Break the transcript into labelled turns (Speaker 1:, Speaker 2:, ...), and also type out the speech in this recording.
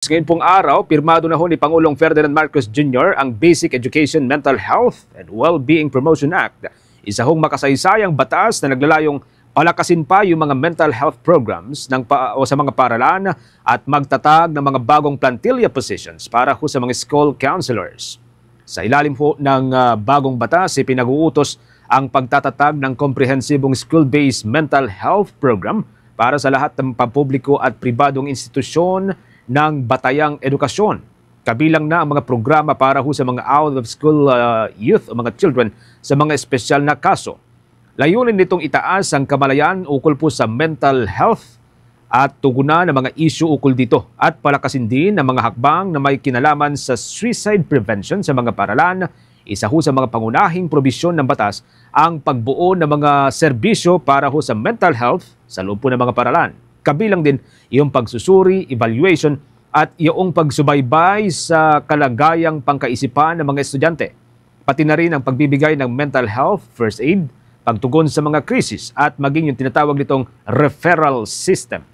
Speaker 1: Ngayon pong araw, pirmado na ho ni Pangulong Ferdinand Marcos Jr. ang Basic Education, Mental Health and Well-being Promotion Act. Isa hong makasaysayang batas na naglalayong palakasin pa yung mga mental health programs sa mga paaralan at magtatag ng mga bagong plantilla positions para ho sa mga school counselors. Sa ilalim ho ng bagong batas, ipinag-uutos ang pagtatatag ng komprehensibong school-based mental health program para sa lahat ng pampubliko at pribadong institusyon ng batayang edukasyon. Kabilang na ang mga programa para ho sa mga out-of-school youth o mga children sa mga espesyal na kaso. Layunin nitong itaas ang kamalayan ukol po sa mental health at tugunan ng mga issue ukol dito at palakasin din ang mga hakbang na may kinalaman sa suicide prevention sa mga paaralan. Isa ho sa mga pangunahing probisyon ng batas ang pagbuo ng mga serbisyo para ho sa mental health sa loob po ng mga paaralan. Kabilang din yung pagsusuri, evaluation at yung pagsubaybay sa kalagayang pangkaisipan ng mga estudyante. Pati na rin ang pagbibigay ng mental health, first aid, pagtugon sa mga krisis at maging yung tinatawag nitong referral system.